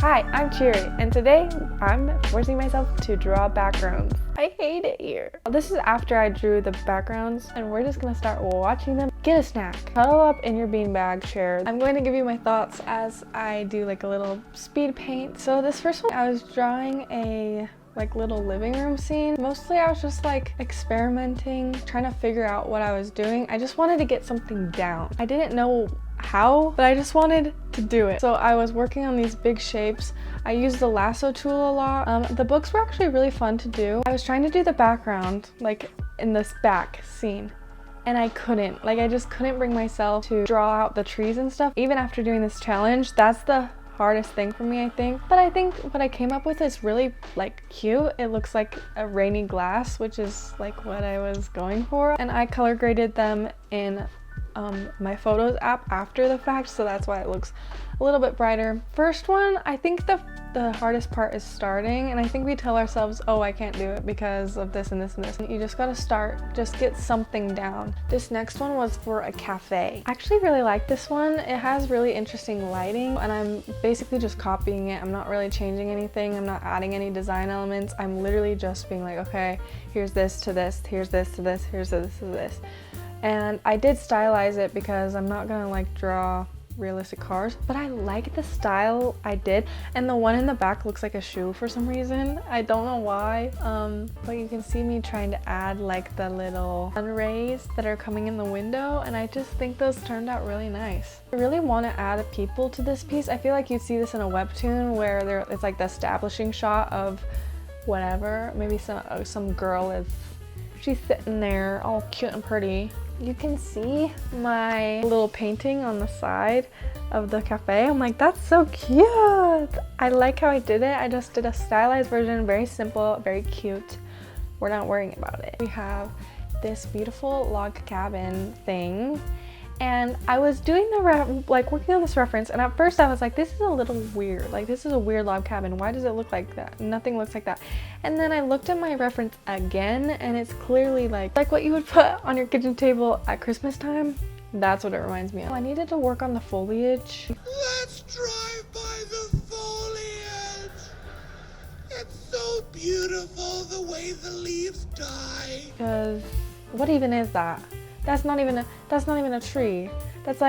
Hi, I'm Cheery, and today I'm forcing myself to draw backgrounds. I hate it here. This is after I drew the backgrounds, and we're just gonna start watching them. Get a snack. Cuddle up in your beanbag chair. I'm going to give you my thoughts as I do like a little speed paint. So this first one, I was drawing a little living room scene. Mostly I was just like experimenting, trying to figure out what I was doing. I just wanted to get something down. I didn't know how, but I just wanted to do it. So I was working on these big shapes. I used the lasso tool a lot. The books were actually really fun to do. I was trying to do the background like in this back scene, and I couldn't. I just couldn't bring myself to draw out the trees and stuff. Even after doing this challenge, that's the hardest thing for me, I think. But I think what I came up with is really cute. It looks like a rainy glass, which is what I was going for. And I color graded them in my photos app after the fact, so that's why it looks a little bit brighter. First one, I think the hardest part is starting, and I think we tell ourselves, oh, I can't do it because of this and this and this. You just gotta start, just get something down. This next one was for a cafe. I actually really like this one. It has really interesting lighting, and I'm basically just copying it. I'm not really changing anything. I'm not adding any design elements. I'm literally just being like, okay, here's this to this, here's this to this, here's this to this. And I did stylize it because I'm not gonna draw realistic cars, but I like the style I did. And the one in the back looks like a shoe for some reason. I don't know why, but you can see me trying to add the little sun rays that are coming in the window, and I just think those turned out really nice. I really want to add people to this piece. I feel like you'd see this in a webtoon where it's the establishing shot of whatever, maybe some girl is, she's sitting there all cute and pretty. You can see my little painting on the side of the cafe. I'm like, that's so cute. I like how I did it. I just did a stylized version, very simple, very cute. We're not worrying about it. We have this beautiful log cabin thing, and I was doing the working on this reference, and at first I was like, this is a little weird. This is a weird log cabin. Why does it look like that? Nothing looks like that. And then I looked at my reference again, and it's clearly like what you would put on your kitchen table at Christmas time. That's what it reminds me of. I needed to work on the foliage. Let's drive by the foliage. It's so beautiful the way the leaves die. Because what even is that? That's not even a tree. That's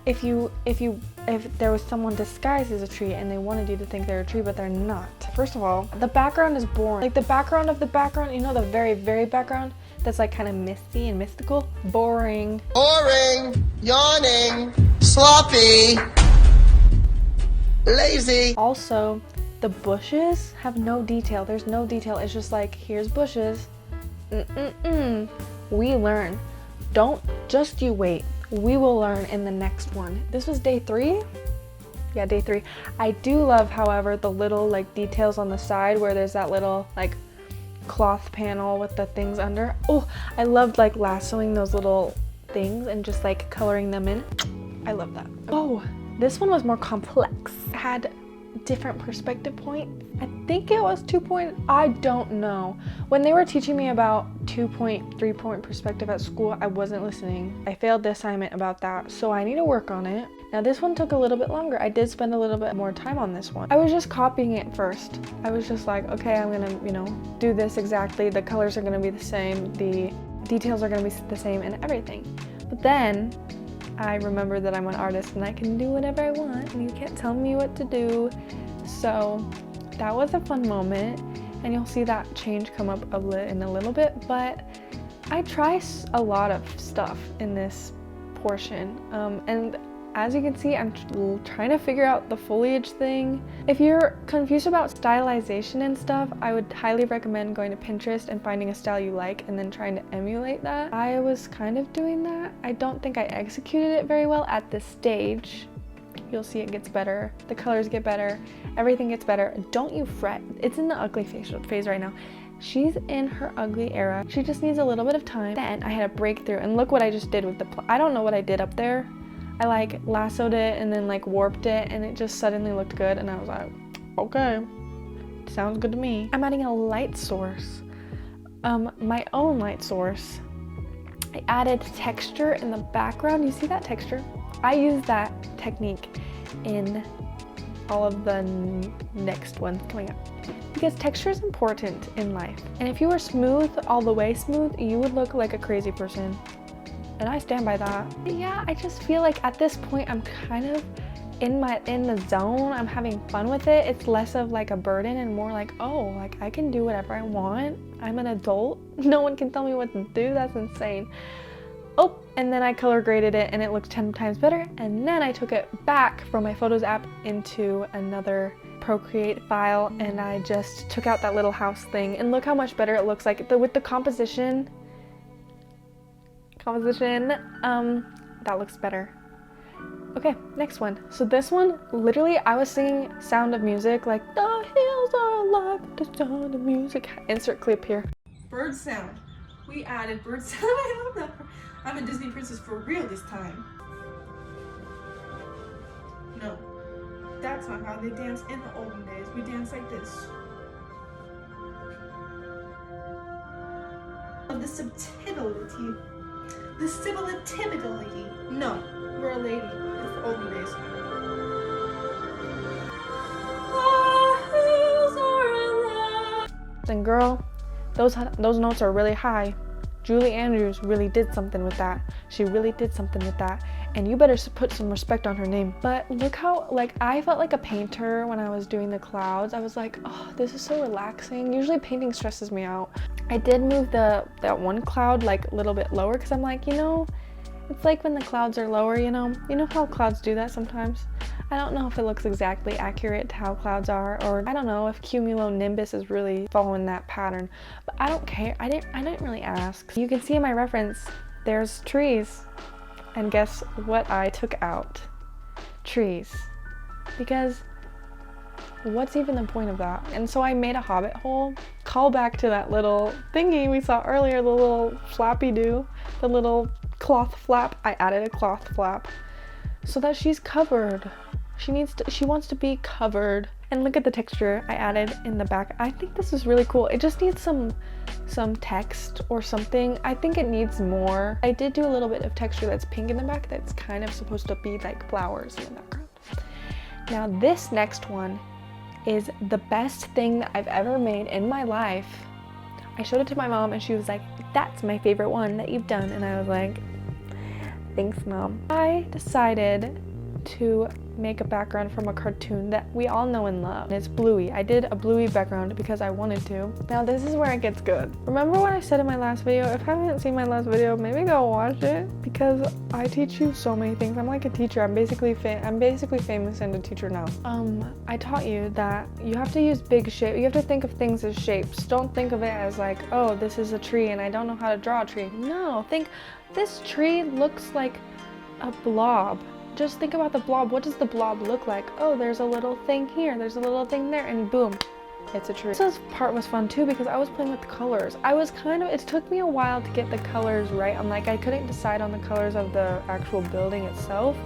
if there was someone disguised as a tree and they wanted you to think they're a tree, but they're not. First of all, the background is boring. The background of the background, you know, the very, very background that's kind of misty and mystical. Boring. Boring, yawning, sloppy, lazy. Also, the bushes have no detail. There's no detail. It's just here's bushes. We learn. Just you wait. We will learn in the next one. This was day 3? Yeah, day 3. I do love, however, the little details on the side where there's that little cloth panel with the things under. Oh, I loved lassoing those little things and just coloring them in. I love that. Oh, this one was more complex. It had different perspective point. I think it was 2 point, I don't know. When they were teaching me about 2-point, 3-point perspective at school, I wasn't listening. I failed the assignment about that, so I need to work on it. Now this one took a little bit longer. I did spend a little bit more time on this one. I was just copying it first. I was just okay, I'm gonna, do this exactly. The colors are gonna be the same. The details are gonna be the same and everything. But then I remember that I'm an artist and I can do whatever I want and you can't tell me what to do. So that was a fun moment, and you'll see that change come up in a little bit, but I try a lot of stuff in this portion. And as you can see, I'm trying to figure out the foliage thing. If you're confused about stylization and stuff, I would highly recommend going to Pinterest and finding a style you like and then trying to emulate that. I was kind of doing that. I don't think I executed it very well at this stage. You'll see it gets better. The colors get better. Everything gets better. Don't you fret. It's in the ugly phase right now. She's in her ugly era. She just needs a little bit of time. Then I had a breakthrough, and look what I just did with I don't know what I did up there. I lassoed it and then warped it, and it just suddenly looked good, and I was like, okay, sounds good to me. I'm adding a light source, my own light source. I added texture in the background. You see that texture? I use that technique in all of the next ones coming up. Because texture is important in life. And if you were smooth, all the way smooth, you would look like a crazy person. And I stand by that. But yeah, I just feel like at this point I'm kind of in the zone. I'm having fun with it. It's less of like a burden and more like, oh, like I can do whatever I want. I'm an adult. No one can tell me what to do. That's insane. Oh, and then I color graded it and it looked 10 times better. And then I took it back from my Photos app into another Procreate file and I just took out that little house thing. And look how much better it looks like with the composition. That looks better. Okay, next one. So this one, literally, I was singing Sound of Music, like, the hills are alive with the sound of music. Insert clip here. Bird sound. We added bird sound. I love that. I'm a Disney princess for real this time. No, that's not how they dance in the olden days. We dance like this. Of the subtlety. The subtlety. No, we're a lady. It's the olden days. And girl, those notes are really high. Julie Andrews really did something with that. She really did something with that. And you better put some respect on her name. But look how, like, I felt like a painter when I was doing the clouds. I was like, oh, this is so relaxing. Usually painting stresses me out. I did move that one cloud like a little bit lower because I'm like, you know, it's like when the clouds are lower, you know how clouds do that sometimes? I don't know if it looks exactly accurate to how clouds are, or I don't know if cumulonimbus is really following that pattern, but I don't care. I didn't really ask. You can see in my reference, there's trees, and guess what I took out? Trees. Because what's even the point of that? And so I made a hobbit hole. Call back to that little thingy we saw earlier, the little flappy do, the little cloth flap. I added a cloth flap so that she's covered. She wants to be covered. And look at the texture I added in the back. I think this is really cool. It just needs some text or something. I think it needs more. I did do a little bit of texture that's pink in the back that's kind of supposed to be like flowers in the background. Now this next one is the best thing that I've ever made in my life. I showed it to my mom and she was like, that's my favorite one that you've done. And I was like, thanks, Mom. I decided to make a background from a cartoon that we all know and love. It's Bluey. I did a Bluey background because I wanted to. Now this is where it gets good. Remember what I said in my last video? If you haven't seen my last video, maybe go watch it because I teach you so many things. I'm like a teacher. I'm basically famous and a teacher now. I taught you that you have to use big shape. You have to think of things as shapes. Don't think of it as like, oh, this is a tree and I don't know how to draw a tree. No, think this tree looks like a blob. Just think about the blob. What does the blob look like? Oh, there's a little thing here, there's a little thing there, and boom, it's a tree. This part was fun too because I was playing with the colors. It took me a while to get the colors right. I'm like, I couldn't decide on the colors of the actual building itself.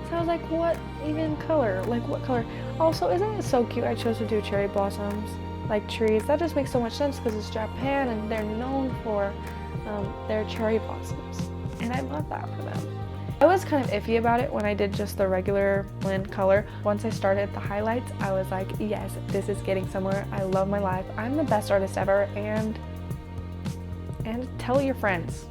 So I was like, what even color? Like, what color? Also, isn't it so cute I chose to do cherry blossoms, like trees? That just makes so much sense because it's Japan and they're known for their cherry blossoms. And I love that for them. I was kind of iffy about it when I did just the regular blend color. Once I started the highlights, I was like, yes, this is getting somewhere. I love my life. I'm the best artist ever. And tell your friends.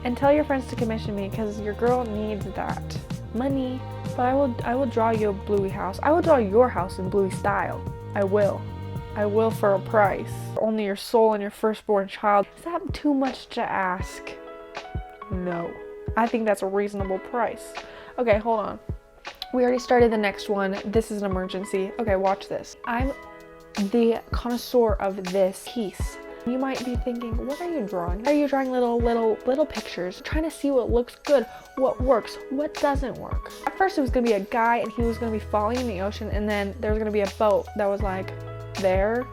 And tell your friends to commission me because your girl needs that money. But I will draw you a Bluey house. I will draw your house in Bluey style. I will for a price. Only your soul and your firstborn child. Is that too much to ask? No. I think that's a reasonable price. Okay, hold on. We already started the next one. This is an emergency. Okay, watch this. I'm the connoisseur of this piece. You might be thinking, what are you drawing? Are you drawing little pictures? Trying to see what looks good, what works, what doesn't work. At first it was gonna be a guy and he was gonna be falling in the ocean and then there was gonna be a boat that was like there.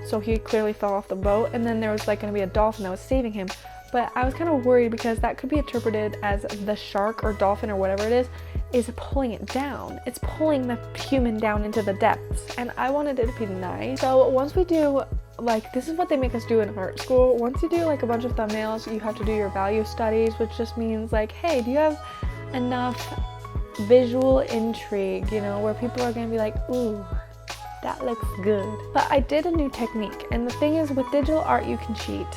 So he clearly fell off the boat and then there was like gonna be a dolphin that was saving him. But I was kind of worried because that could be interpreted as the shark or dolphin or whatever it is pulling it down. It's pulling the human down into the depths. And I wanted it to be nice. So once we do, like, this is what they make us do in art school. Once you do like a bunch of thumbnails, you have to do your value studies, which just means like, hey, do you have enough visual intrigue, you know, where people are gonna be like, ooh, that looks good. But I did a new technique, and the thing is, with digital art you can cheat.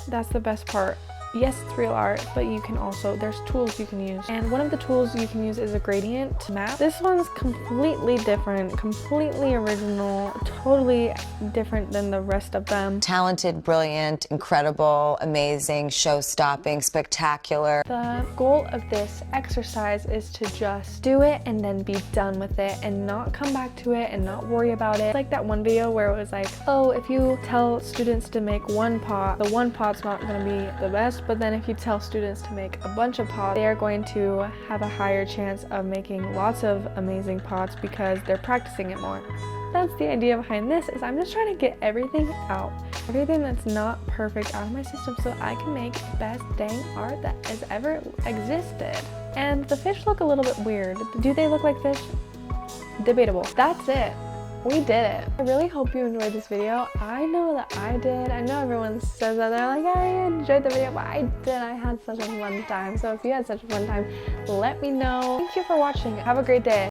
That's the best part. Yes, it's real art, but you can also, there's tools you can use. And one of the tools you can use is a gradient map. This one's completely different, completely original, totally different than the rest of them. Talented, brilliant, incredible, amazing, show-stopping, spectacular. The goal of this exercise is to just do it and then be done with it and not come back to it and not worry about it. It's like that one video where it was like, oh, if you tell students to make one pot, the one pot's not gonna be the best, but then if you tell students to make a bunch of pots, they are going to have a higher chance of making lots of amazing pots because they're practicing it more. That's the idea behind this, is I'm just trying to get everything out. Everything that's not perfect out of my system so I can make the best dang art that has ever existed. And the fish look a little bit weird. Do they look like fish? Debatable. That's it. We did it. I really hope you enjoyed this video. I know that I did. I know everyone says that they're like, I enjoyed the video, but I did. I had such a fun time. So if you had such a fun time, let me know. Thank you for watching. Have a great day.